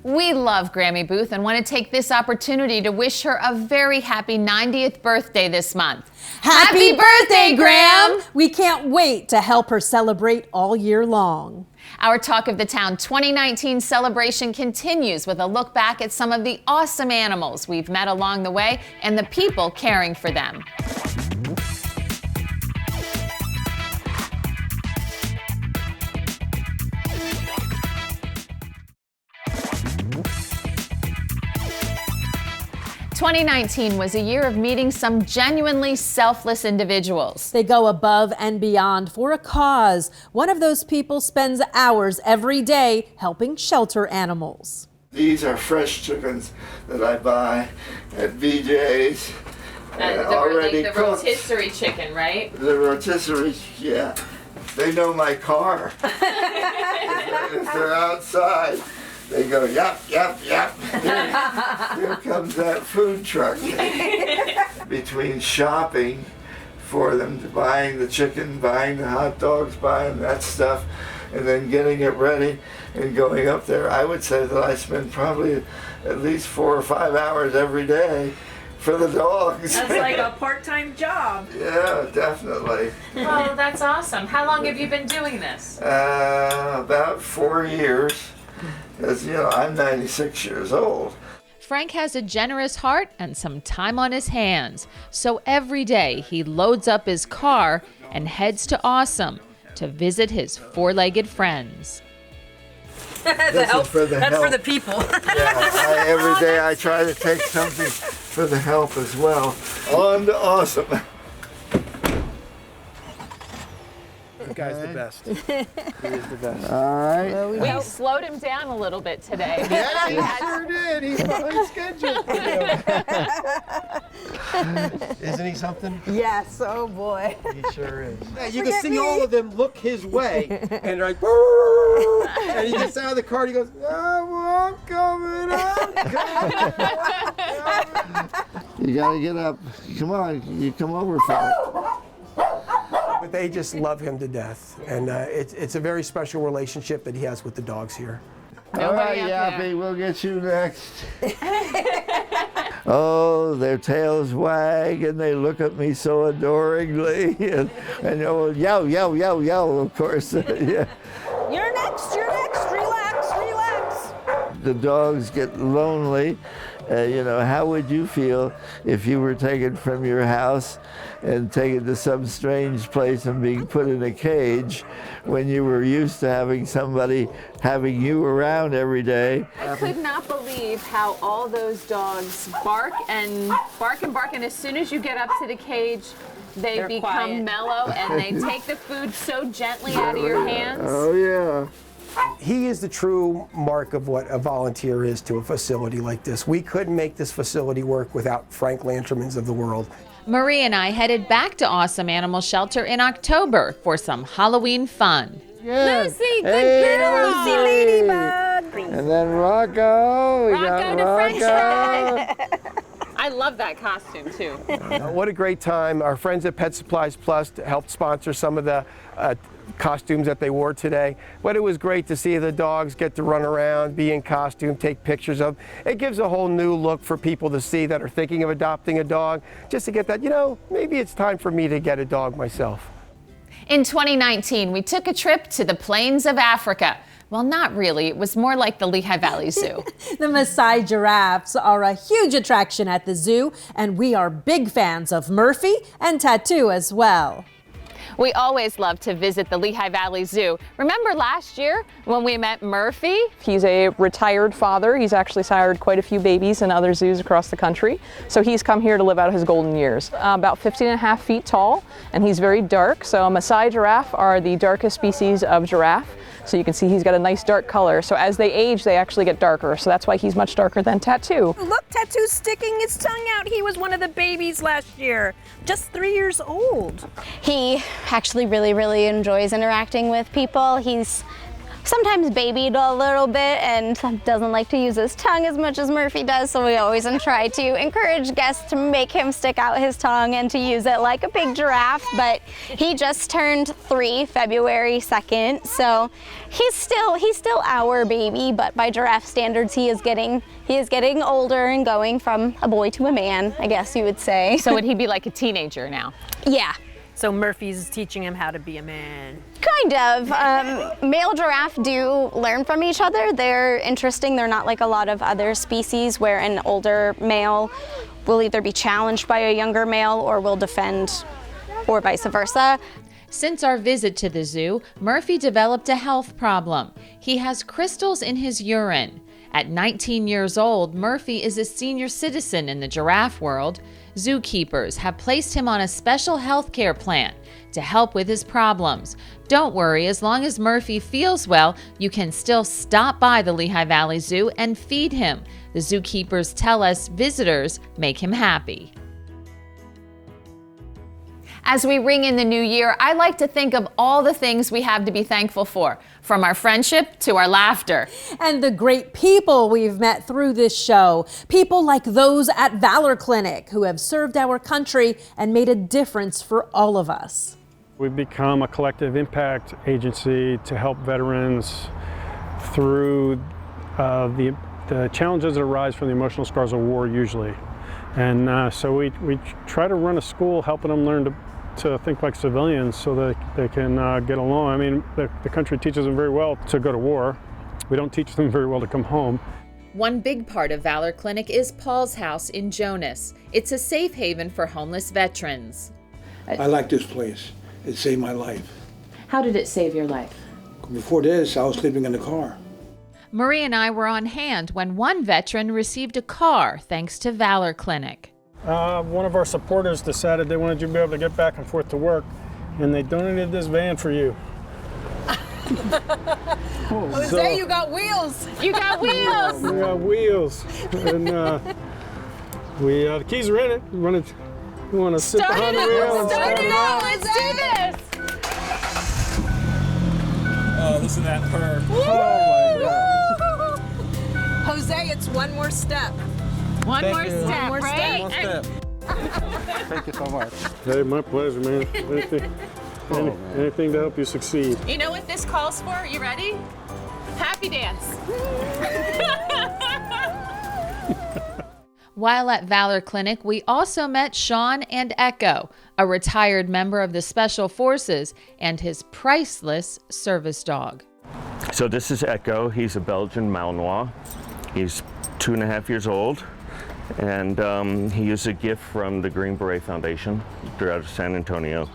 Speaker 1: We love Grammy Booth and want to take this opportunity to wish her a very happy 90th birthday this month.
Speaker 3: Happy birthday, Graham! We can't wait to help her celebrate all year long.
Speaker 1: Our Talk of the Town 2019 celebration continues with a look back at some of the awesome animals we've met along the way and the people caring for them. "2019 was a year of meeting some genuinely selfless individuals.
Speaker 3: They go above and beyond for a cause. One of those people spends hours every day helping shelter animals.
Speaker 6: These are fresh chickens that I buy at BJ's. Already
Speaker 1: the
Speaker 6: cooked.
Speaker 1: rotisserie chicken, right?
Speaker 6: The rotisserie, yeah. They know my car. If they're outside, they go, yap, yap, yap. Here comes that food truck. Between shopping for them, to buying the chicken, buying the hot dogs, buying that stuff, and then getting it ready and going up there, I would say that I spend probably at least 4 or 5 hours every day for the dogs.
Speaker 2: That's like a part-time job.
Speaker 6: Yeah, definitely.
Speaker 1: Well, that's awesome. How long have you been doing this?
Speaker 6: About 4 years. As you know, I'm 96 years old.
Speaker 1: Frank has a generous heart and some time on his hands. So every day he loads up his car and heads to Awesome to visit his four-legged friends.
Speaker 2: That's
Speaker 6: for the
Speaker 2: That's
Speaker 6: help.
Speaker 2: for the people.
Speaker 6: Yeah, every day I try to take something for the help as well. On to Awesome.
Speaker 22: That guy's the best. He is the best.
Speaker 6: All right.
Speaker 1: We slowed him down a little bit today.
Speaker 22: Yeah, he sure did. He's behind schedule. Isn't he something?
Speaker 3: Yes, oh boy.
Speaker 22: He sure is. Yeah, you
Speaker 3: Look
Speaker 22: can
Speaker 3: at
Speaker 22: see
Speaker 3: me.
Speaker 22: all of them look his way, and they're like, "Brrr," and he gets out of the car and he goes, I'm coming up.
Speaker 6: You gotta get up. Come on, you come over for it.
Speaker 22: But they just love him to death, and it's a very special relationship that he has with the dogs here.
Speaker 6: All right, Yappy, we'll get you next. Oh, their tails wag and they look at me so adoringly. And oh, yow, yow, yow, yow, of course. Yeah.
Speaker 3: You're next, relax, relax.
Speaker 6: The dogs get lonely. You know, how would you feel if you were taken from your house and taken to some strange place and being put in a cage when you were used to having somebody having you around every day?
Speaker 1: I could not believe how all those dogs bark and bark and bark, and as soon as you get up to the cage, they become
Speaker 2: quiet.
Speaker 1: mellow and they take the food so gently out of your hands.
Speaker 6: Oh, yeah.
Speaker 22: He is the true mark of what a volunteer is to a facility like this. We couldn't make this facility work without Frank Lantermans of the world.
Speaker 1: Marie and I headed back to Awesome Animal Shelter in October for some Halloween fun.
Speaker 6: Good.
Speaker 3: Lucy, good girl. Lucy Ladybug.
Speaker 6: And then Rocco. We got
Speaker 1: the French
Speaker 6: Rocco.
Speaker 1: I love that costume too.
Speaker 22: What a great time. Our friends at Pet Supplies Plus helped sponsor some of the costumes that they wore today. But it was great to see the dogs get to run around, be in costume, take pictures of. It gives a whole new look for people to see that are thinking of adopting a dog, just to get that, you know, maybe it's time for me to get a dog myself.
Speaker 1: In 2019, we took a trip to the plains of Africa. Well, not really. It was more like the Lehigh Valley Zoo.
Speaker 3: The Maasai giraffes are a huge attraction at the zoo, and we are big fans of Murphy and Tattoo as well.
Speaker 1: We always love to visit the Lehigh Valley Zoo. Remember last year when we met Murphy?
Speaker 23: He's a retired father. He's actually sired quite a few babies in other zoos across the country. So he's come here to live out his golden years. About 15.5 feet tall, and he's very dark. So Maasai giraffe are the darkest species of giraffe. So you can see he's got a nice dark color. So as they age, they actually get darker. So that's why he's much darker than Tattoo.
Speaker 2: Look, Tattoo's sticking his tongue out. He was one of the babies last year, just 3 years old.
Speaker 4: He actually really enjoys interacting with people. He's sometimes babied a little bit and doesn't like to use his tongue as much as Murphy does, so we always try to encourage guests to make him stick out his tongue and to use it like a big giraffe. But he just turned 3 February 2nd, so he's still our baby, but by giraffe standards he is getting older and going from a boy to a man, I guess you would say.
Speaker 1: So would he be like a teenager now?
Speaker 4: Yeah.
Speaker 2: So Murphy's teaching him how to be a man.
Speaker 4: Kind of. Male giraffe do learn from each other. They're interesting. They're not like a lot of other species where an older male will either be challenged by a younger male or will defend, or vice versa.
Speaker 1: Since our visit to the zoo, Murphy developed a health problem. He has crystals in his urine. At 19 years old, Murphy is a senior citizen in the giraffe world. Zookeepers have placed him on a special health care plan to help with his problems. Don't worry, as long as Murphy feels well, you can still stop by the Lehigh Valley Zoo and feed him. The zookeepers tell us visitors make him happy. As we ring in the new year, I like to think of all the things we have to be thankful for, from our friendship to our laughter.
Speaker 3: And the great people we've met through this show. People like those at Valor Clinic who have served our country and made a difference for all of us.
Speaker 5: We've become a collective impact agency to help veterans through the challenges that arise from the emotional scars of war usually. And so we try to run a school helping them learn to think like civilians so that they can get along. I mean, the country teaches them very well to go to war. We don't teach them very well to come home.
Speaker 1: One big part of Valor Clinic is Paul's house in Jonas. It's a safe haven for homeless veterans.
Speaker 7: I like this place. It saved my life.
Speaker 1: How did it save your life?
Speaker 7: Before this, I was sleeping in the car.
Speaker 1: Marie and I were on hand when one veteran received a car thanks to Valor Clinic.
Speaker 5: One of our supporters decided they wanted you to be able to get back and forth to work, and they donated this van for you.
Speaker 2: Jose, you got wheels.
Speaker 1: You got wheels.
Speaker 5: We got wheels, and the keys are in it. You want to sit behind the wheel?
Speaker 1: Start it up. Let's do this.
Speaker 8: Oh, listen to that purr.
Speaker 5: Oh my God.
Speaker 2: Jose, it's one more step.
Speaker 1: One more step, right?
Speaker 5: One step. Thank you so much. Hey, my pleasure, man. Anything to help you succeed.
Speaker 1: You know what this calls for? You ready? Happy dance. While at Valor Clinic, we also met Sean and Echo, a retired member of the Special Forces, and his priceless service dog.
Speaker 24: So this is Echo. He's a Belgian Malinois. He's 2.5 years old. And he is a gift from the Green Beret Foundation out of San Antonio.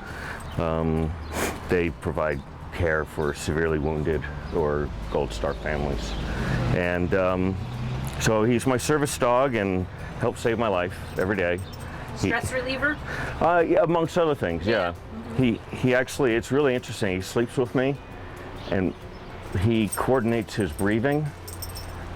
Speaker 24: They provide care for severely wounded or Gold Star families. And so he's my service dog and helps save my life every day.
Speaker 2: Stress reliever?
Speaker 24: Yeah, amongst other things, yeah. He actually, it's really interesting. He sleeps with me and he coordinates his breathing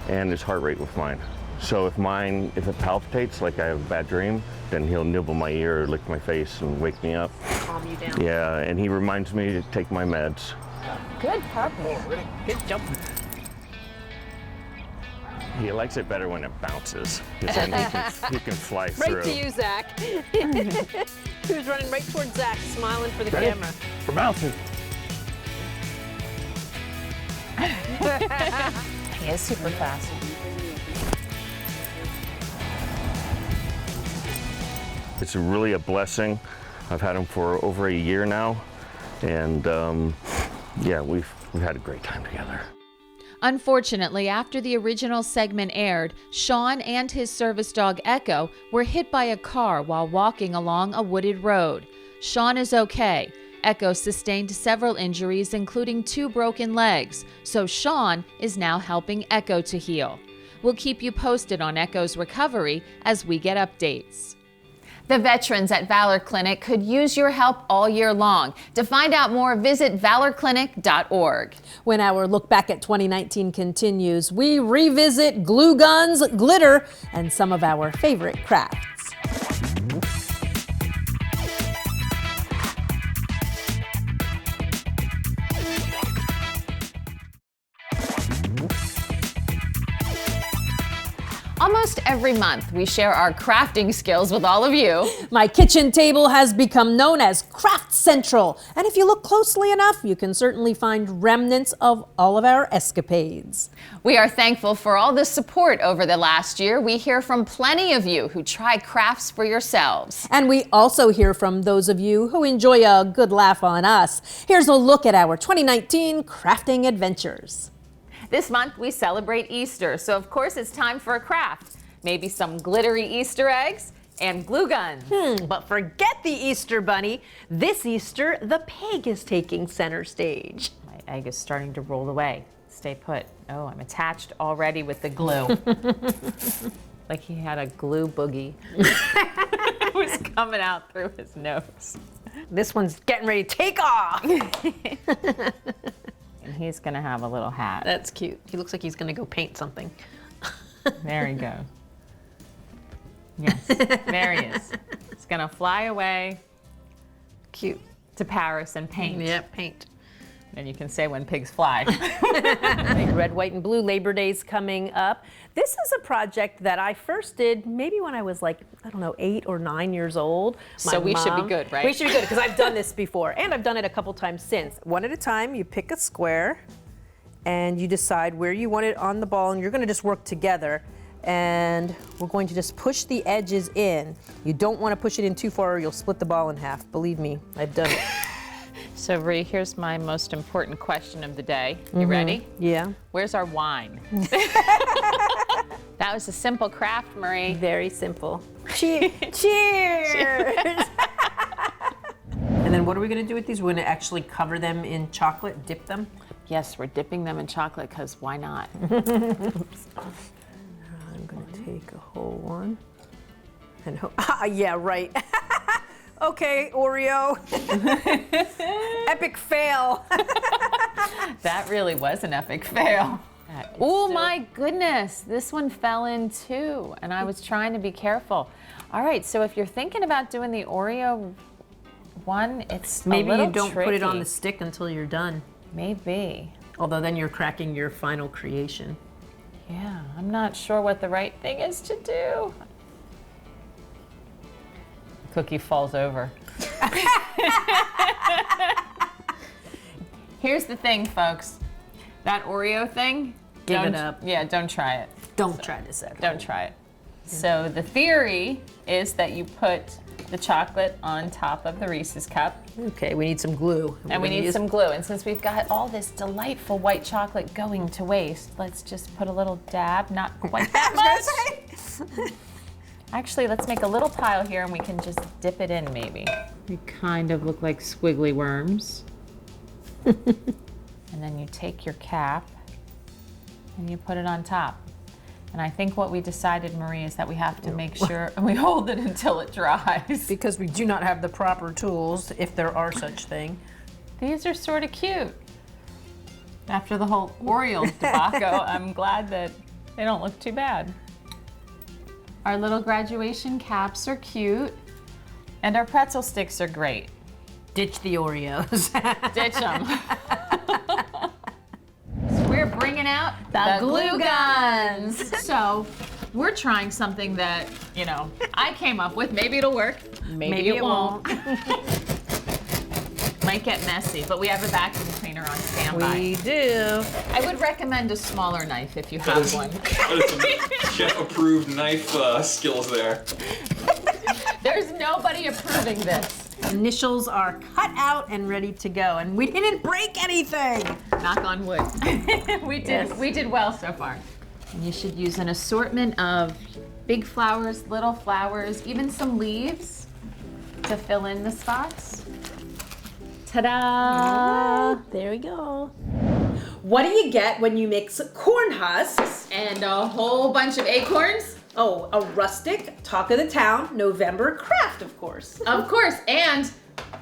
Speaker 24: and his heart rate with mine. So if it palpitates, like I have a bad dream, then he'll nibble my ear or lick my face and wake me up.
Speaker 2: Calm you down.
Speaker 24: Yeah, and he reminds me to take my meds.
Speaker 2: Good puppy. Good jump.
Speaker 24: He likes it better when it bounces, because then he can fly through.
Speaker 2: Right to you, Zach. He was running right towards Zach, smiling for the camera.
Speaker 5: For bouncing.
Speaker 1: He is super fast.
Speaker 24: It's really a blessing. I've had him for over a year now, and yeah, we've had a great time together.
Speaker 1: Unfortunately, after the original segment aired, Sean and his service dog Echo were hit by a car while walking along a wooded road. Sean is okay. Echo sustained several injuries, including 2 broken legs, so Sean is now helping Echo to heal. We'll keep you posted on Echo's recovery as we get updates. The veterans at Valor Clinic could use your help all year long. To find out more, visit valorclinic.org.
Speaker 3: When our look back at 2019 continues, we revisit glue guns, glitter, and some of our favorite crafts.
Speaker 1: Almost every month, we share our crafting skills with all of you.
Speaker 3: My kitchen table has become known as Craft Central, and if you look closely enough, you can certainly find remnants of all of our escapades.
Speaker 1: We are thankful for all the support over the last year. We hear from plenty of you who try crafts for yourselves.
Speaker 3: And we also hear from those of you who enjoy a good laugh on us. Here's a look at our 2019 crafting adventures.
Speaker 1: This month, we celebrate Easter, so of course it's time for a craft. Maybe some glittery Easter eggs and glue guns.
Speaker 2: But forget the Easter bunny. This Easter, the pig is taking center stage.
Speaker 1: My egg is starting to roll away. Stay put. Oh, I'm attached already with the glue. Like he had a glue boogie. It was coming out through his nose.
Speaker 2: This one's getting ready to take off.
Speaker 1: And he's gonna have a little hat.
Speaker 2: That's cute. He looks like he's gonna go paint something.
Speaker 1: There he goes. Yes, there he is. He's gonna fly away.
Speaker 2: Cute.
Speaker 1: To Paris and paint.
Speaker 2: Yep, paint.
Speaker 1: And you can say when pigs fly.
Speaker 2: Red, white, and blue Labor Day's coming up. This is a project that I first did maybe when I was like, I don't know, 8 or 9 years old.
Speaker 1: So we should be good, right?
Speaker 2: We should be good because I've done this before and I've done it a couple times since. One at a time, you pick a square and you decide where you want it on the ball and you're gonna just work together. And we're going to just push the edges in. You don't want to push it in too far or you'll split the ball in half. Believe me, I've done it.
Speaker 1: So Ree, here's my most important question of the day. You ready?
Speaker 2: Yeah.
Speaker 1: Where's our wine? That was a simple craft, Marie.
Speaker 2: Very simple. Cheers! And then what are we going to do with these? We're going to actually cover them in chocolate, dip them?
Speaker 1: Yes, we're dipping them in chocolate because why not?
Speaker 2: Oops. I'm going to take a whole one. And yeah, right. Okay, Oreo. Epic fail.
Speaker 1: That really was an epic fail. Oh my goodness, this one fell in too, and I was trying to be careful. All right, so if you're thinking about doing the Oreo one, it's
Speaker 2: maybe
Speaker 1: a little
Speaker 2: you don't
Speaker 1: tricky.
Speaker 2: put it on the stick until you're done.
Speaker 1: Maybe.
Speaker 2: Although then you're cracking your final creation.
Speaker 1: Yeah, I'm not sure what the right thing is to do. Cookie falls over. Here's the thing, folks. That Oreo thing,
Speaker 2: Give it up.
Speaker 1: Yeah, don't try it.
Speaker 2: Don't try this at
Speaker 1: Don't try it. So the theory is that you put the chocolate on top of the Reese's cup.
Speaker 2: Okay, we need some glue.
Speaker 1: And we need some glue. And since we've got all this delightful white chocolate going to waste, let's just put a little dab, not quite that much. Actually, let's make a little pile here and we can just dip it in maybe. They kind of look like squiggly worms. And then you take your cap and you put it on top. And I think what we decided, Marie, is that we have to make sure and we hold it until it dries.
Speaker 2: Because we do not have the proper tools, if there are such thing.
Speaker 1: These are sort of cute. After the whole Oreo debacle, I'm glad that they don't look too bad. Our little graduation caps are cute, and our pretzel sticks are great.
Speaker 2: Ditch the Oreos.
Speaker 1: Ditch them. So we're bringing out the glue guns. So we're trying something that, you know, I came up with. Maybe it'll work. Maybe it won't. Might get messy, but we have a vacuum cleaner on standby.
Speaker 2: We do.
Speaker 1: I would recommend a smaller knife if you have one.
Speaker 8: That is some chef-approved knife skills there.
Speaker 1: There's nobody approving this.
Speaker 2: Initials are cut out and ready to go, and we didn't break anything.
Speaker 1: Knock on wood. We did well so far. And you should use an assortment of big flowers, little flowers, even some leaves to fill in the spots. Ta-da!
Speaker 2: There we go.
Speaker 3: What do you get when you mix corn husks
Speaker 1: and a whole bunch of acorns?
Speaker 2: Oh, a rustic talk of the town November craft, of course.
Speaker 1: Of course, and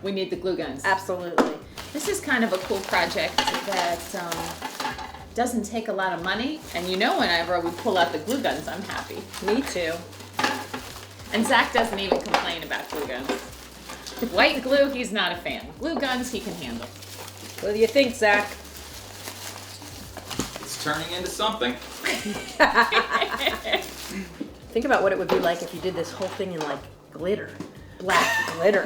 Speaker 1: we need the glue guns.
Speaker 2: Absolutely.
Speaker 1: This is kind of a cool project that doesn't take a lot of money, and whenever we pull out the glue guns, I'm happy.
Speaker 2: Me too.
Speaker 1: And Zach doesn't even complain about glue guns. White glue, he's not a fan. Glue guns, he can handle.
Speaker 2: What do you think, Zach?
Speaker 20: It's turning into something.
Speaker 2: Think about what it would be like if you did this whole thing in like glitter. Black glitter.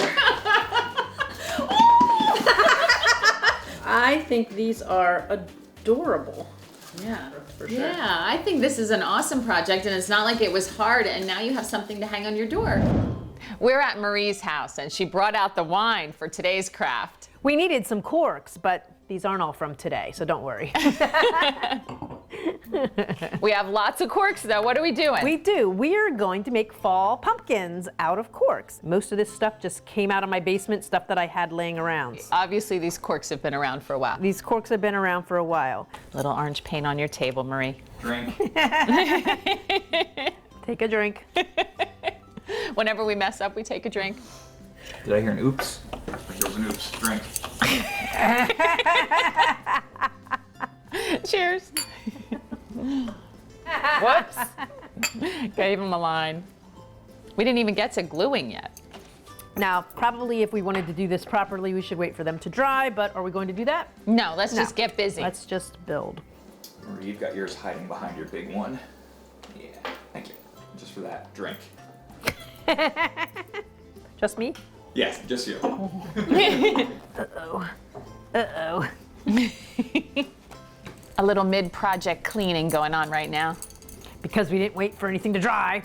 Speaker 2: I think these are adorable.
Speaker 1: Yeah,
Speaker 2: for sure.
Speaker 1: Yeah, I think this is an awesome project, and it's not like it was hard, and now you have something to hang on your door. We're at Marie's house, and she brought out the wine for today's craft.
Speaker 2: We needed some corks, but these aren't all from today, so don't worry.
Speaker 1: We have lots of corks, though. What are we doing?
Speaker 2: We do. We're going to make fall pumpkins out of corks. Most of this stuff just came out of my basement, stuff that I had laying around.
Speaker 1: Obviously, these corks have been around for a while.
Speaker 2: These corks have been around for a while.
Speaker 1: Little orange paint on your table, Marie.
Speaker 20: Drink.
Speaker 2: Take a drink.
Speaker 1: Whenever we mess up, we take a drink.
Speaker 20: Did I hear an oops? I think there was an oops. Drink.
Speaker 1: Cheers. Whoops. Gave him a line. We didn't even get to gluing yet.
Speaker 2: Now, probably if we wanted to do this properly, we should wait for them to dry, but are we going to do that?
Speaker 1: No, let's just get busy.
Speaker 2: Let's just build.
Speaker 20: Marie, you've got yours hiding behind your big one. Yeah, thank you. Just for that. Drink.
Speaker 2: Just me?
Speaker 20: Yes, just you.
Speaker 2: Uh-oh. Uh-oh.
Speaker 1: A little mid-project cleaning going on right now.
Speaker 2: Because we didn't wait for anything to dry.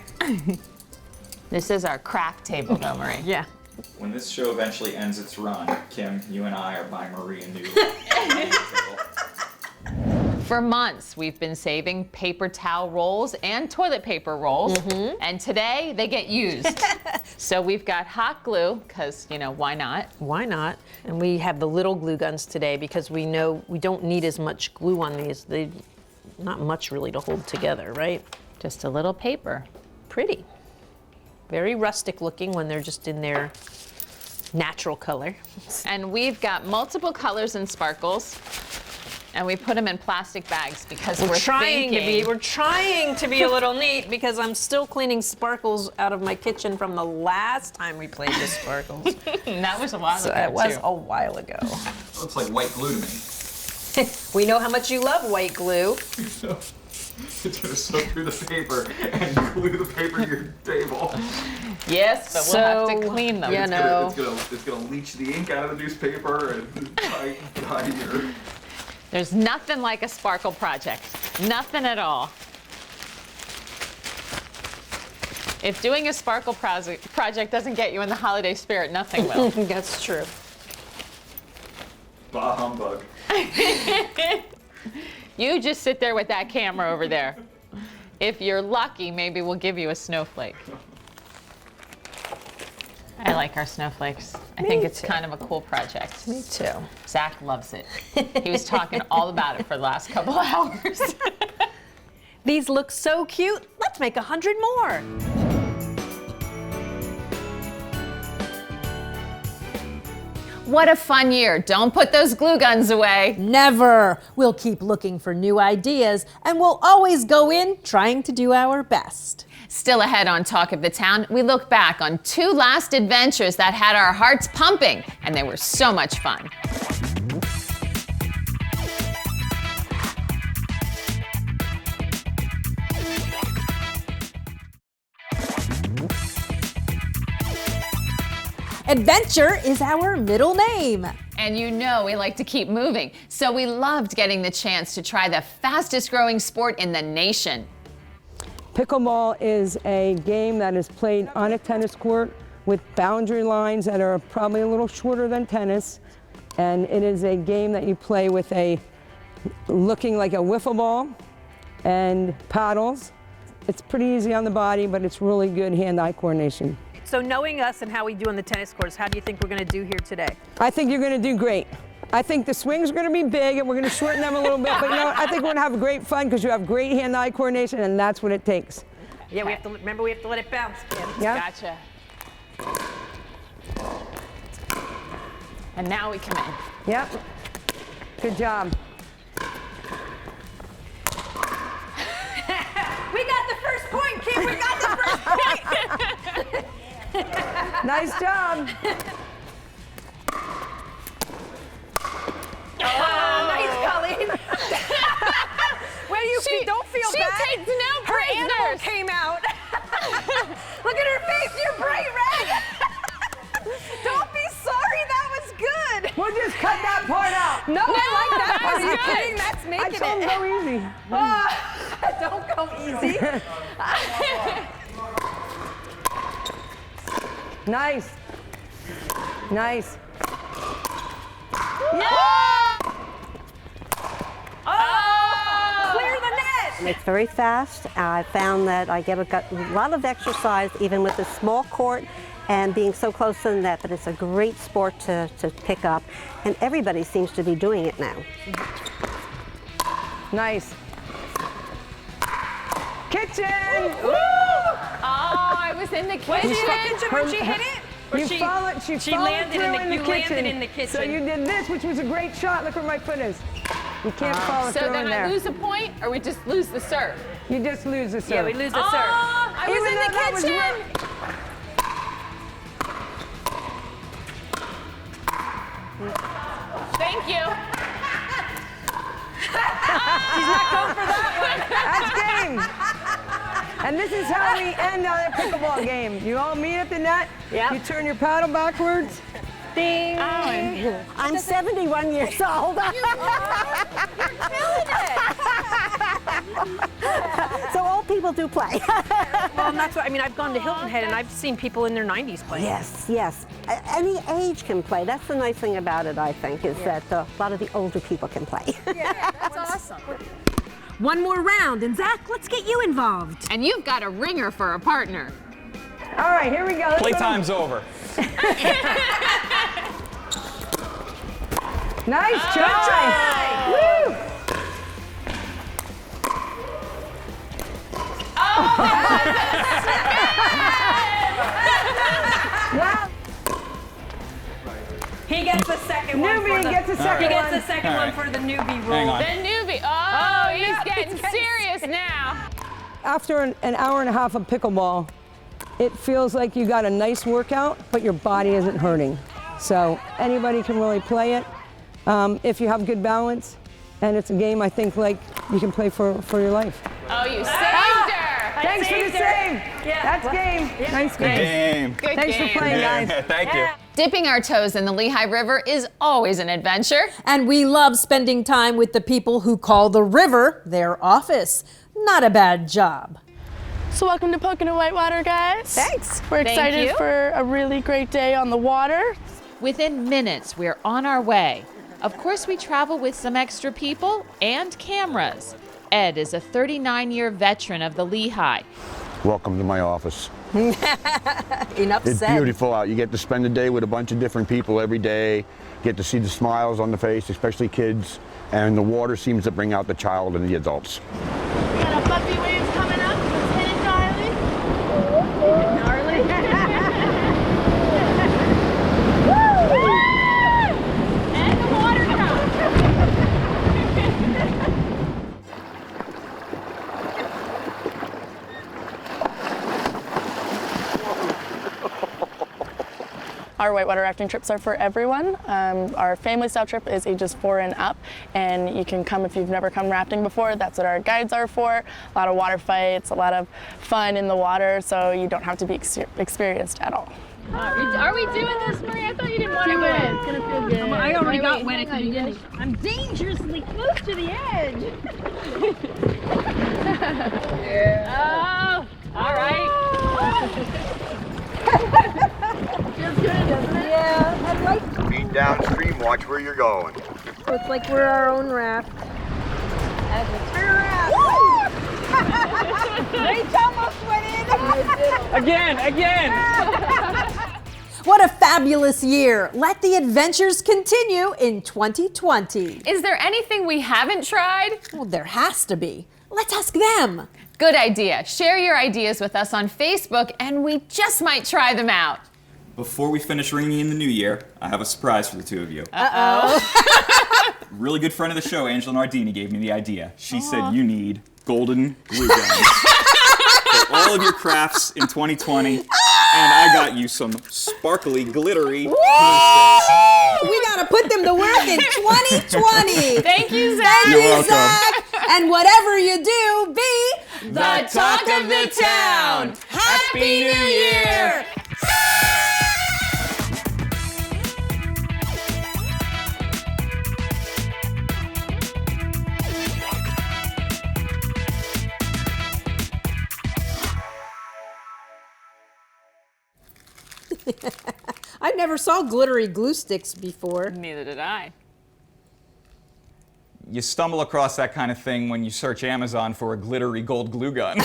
Speaker 1: This is our craft table, though, Marie.
Speaker 2: Yeah.
Speaker 20: When this show eventually ends its run, Kim, you and I are buying Marie a new table.
Speaker 1: For months, we've been saving paper towel rolls and toilet paper rolls, and today they get used. So we've got hot glue, because, why not?
Speaker 2: Why not? And we have the little glue guns today because we know we don't need as much glue on these. Not much really to hold together, right?
Speaker 1: Just a little paper.
Speaker 2: Pretty. Very rustic looking when they're just in their natural color.
Speaker 1: And we've got multiple colors and sparkles. And we put them in plastic bags because we're
Speaker 2: trying to be a little neat because I'm still cleaning sparkles out of my kitchen from the last time we played with sparkles.
Speaker 1: That was a while ago.
Speaker 2: It was a while ago.
Speaker 20: Looks like white glue to me.
Speaker 2: We know how much you love white glue.
Speaker 20: It's gonna soak through the paper and glue the paper to your table.
Speaker 1: Yes, but we'll have to clean them.
Speaker 20: It's gonna leach the ink out of the newspaper and dye your.
Speaker 1: There's nothing like a sparkle project. Nothing at all. If doing a sparkle project doesn't get you in the holiday spirit, nothing will.
Speaker 2: That's true.
Speaker 20: Bah humbug.
Speaker 1: You just sit there with that camera over there. If you're lucky, maybe we'll give you a snowflake. I like our snowflakes. I think it's kind of a cool project.
Speaker 2: Me too.
Speaker 1: Zach loves it. He was talking all about it for the last couple of hours.
Speaker 2: These look so cute. Let's make 100 more.
Speaker 1: What a fun year. Don't put those glue guns away.
Speaker 3: Never. We'll keep looking for new ideas, and we'll always go in trying to do our best.
Speaker 1: Still ahead on Talk of the Town, we look back on 2 last adventures that had our hearts pumping, and they were so much fun.
Speaker 3: Adventure is our middle name.
Speaker 1: And we like to keep moving, so we loved getting the chance to try the fastest growing sport in the nation.
Speaker 9: Pickleball is a game that is played on a tennis court with boundary lines that are probably a little shorter than tennis. And it is a game that you play with looking like a wiffle ball and paddles. It's pretty easy on the body, but it's really good hand-eye coordination.
Speaker 2: So knowing us and how we do on the tennis courts, how do you think we're going to do here today?
Speaker 9: I think you're going to do great. I think the swings are going to be big and we're going to shorten them a little bit, but I think we're going to have great fun because you have great hand-eye coordination and that's what it takes.
Speaker 2: Yeah, we have to remember we have to let it bounce, Kim.
Speaker 23: Yep.
Speaker 1: Gotcha. And now we come in.
Speaker 23: Yep. Good job.
Speaker 2: We got the first point, Kim. We got the first point.
Speaker 23: Nice job.
Speaker 2: Nice, Colleen. Well, don't feel
Speaker 1: she
Speaker 2: bad.
Speaker 1: She takes no
Speaker 2: Her animal
Speaker 1: prisoners.
Speaker 2: came out. Look at her face. You're bright red. Don't be sorry. That was good.
Speaker 23: We'll just cut that part out.
Speaker 2: No, I like that part. Are you
Speaker 1: good.
Speaker 2: kidding? That's making
Speaker 23: I told him go easy.
Speaker 2: Don't go easy.
Speaker 23: Nice. Nice.
Speaker 2: Yeah! Oh! Clear the net!
Speaker 11: It's very fast. I found that I get a lot of exercise even with a small court and being so close to the net, but it's a great sport to pick up, and everybody seems to be doing it now.
Speaker 23: Nice. Kitchen!
Speaker 1: Woo! Oh, I was in the kitchen.
Speaker 2: Was she in the kitchen when she hit it? Or
Speaker 23: You
Speaker 2: she
Speaker 23: followed, she
Speaker 2: she
Speaker 23: followed
Speaker 2: landed
Speaker 23: through
Speaker 2: in the, you
Speaker 23: kitchen.
Speaker 2: landed in the kitchen.
Speaker 23: So you did this, which was a great shot. Look where my foot is. You can't follow
Speaker 1: So
Speaker 23: through
Speaker 1: then
Speaker 23: in there.
Speaker 1: I lose a point, or we just lose the serve?
Speaker 23: You just lose the serve.
Speaker 2: Yeah, we lose the serve.
Speaker 1: I was
Speaker 23: Even
Speaker 1: in
Speaker 23: though
Speaker 1: the
Speaker 23: that was
Speaker 1: kitchen. Thank you.
Speaker 2: She's not going for that one.
Speaker 23: That's game. And this is how we end our pickleball game. You all meet at the net.
Speaker 2: Yep.
Speaker 23: You turn your paddle backwards.
Speaker 2: Ding.
Speaker 11: I'm 71 years old.
Speaker 2: You're killing it.
Speaker 11: So old people do play.
Speaker 2: Well, and that's what I mean. I've gone to Hilton Head and I've seen people in their 90s playing.
Speaker 11: Yes, yes. Any age can play. That's the nice thing about it, I think, is that a lot of the older people can play.
Speaker 2: Yeah, that's awesome. One more round, and Zach, let's get you involved.
Speaker 1: And you've got a ringer for a partner.
Speaker 23: All right, here we go.
Speaker 8: Playtime's over.
Speaker 23: Nice try. Woo! Wow.
Speaker 2: He gets the second one.
Speaker 23: Newbie gets the second
Speaker 2: He gets
Speaker 23: one.
Speaker 2: the second one for the newbie rule.
Speaker 8: Hang on.
Speaker 1: The newbie. Oh, he's
Speaker 2: yeah,
Speaker 1: getting
Speaker 2: he's getting
Speaker 1: serious now.
Speaker 23: After an hour and a half of pickleball, it feels like you got a nice workout, but your body isn't hurting. So anybody can really play it if you have good balance. And it's a game I think like you can play for your life.
Speaker 1: Oh, you saved her.
Speaker 23: Thanks for the save.
Speaker 2: Yeah.
Speaker 23: That's game. Nice
Speaker 8: Good
Speaker 23: game.
Speaker 8: game.
Speaker 1: Good
Speaker 23: Thanks
Speaker 1: game.
Speaker 23: for playing, guys.
Speaker 8: Thank you.
Speaker 1: Dipping our toes in the Lehigh River is always an adventure.
Speaker 3: And we love spending time with the people who call the river their office. Not a bad job.
Speaker 12: So welcome to Pocono Whitewater, guys.
Speaker 2: Thanks.
Speaker 12: We're
Speaker 1: Thank
Speaker 12: excited
Speaker 1: you.
Speaker 12: for a really great day on the water.
Speaker 1: Within minutes, we're on our way. Of course, we travel with some extra people and cameras. Ed is a 39-year veteran of the Lehigh.
Speaker 13: Welcome to my office.
Speaker 3: Enough
Speaker 13: It's
Speaker 3: said.
Speaker 13: beautiful out. You get to spend a day with a bunch of different people every day. Get to see the smiles on the face, especially kids. And the water seems to bring out the child and the adults.
Speaker 12: We got a bumpy waves coming up. Let's hit it, darling. Gnarly.
Speaker 1: And the water drop.
Speaker 12: Our whitewater rafting trips are for everyone. Our family style trip is ages 4 and up, and you can come if you've never come rafting before. That's what our guides are for. A lot of water fights, a lot of fun in the water, so you don't have to be experienced at all.
Speaker 16: Are we doing this, Marie? I thought you didn't want to go in. It's gonna feel good.
Speaker 2: I already got wet at the beginning.
Speaker 12: I'm dangerously close to the edge.
Speaker 1: Oh, all right.
Speaker 12: Feels good, doesn't it? Yeah. I'd like to.
Speaker 13: Speed downstream, watch where you're going.
Speaker 12: It's like we're our own raft.
Speaker 2: Rach almost went in.
Speaker 8: Again.
Speaker 3: What a fabulous year. Let the adventures continue in 2020.
Speaker 1: Is there anything we haven't tried?
Speaker 3: Well, there has to be. Let's ask them.
Speaker 1: Good idea. Share your ideas with us on Facebook and we just might try them out.
Speaker 20: Before we finish ringing in the new year, I have a surprise for the two of you.
Speaker 1: Uh-oh.
Speaker 20: Really good friend of the show, Angela Nardini, gave me the idea. She said you need golden glue guns for all of your crafts in 2020. And I got you some sparkly, glittery glue sticks.
Speaker 3: We gotta put them to work in 2020.
Speaker 1: Thank you, Zach.
Speaker 20: You're welcome.
Speaker 3: Zach. And whatever you do, be
Speaker 1: the talk of the town. Happy New Year.
Speaker 3: I never saw glittery glue sticks before.
Speaker 1: Neither did I.
Speaker 20: You stumble across that kind of thing when you search Amazon for a glittery gold glue gun.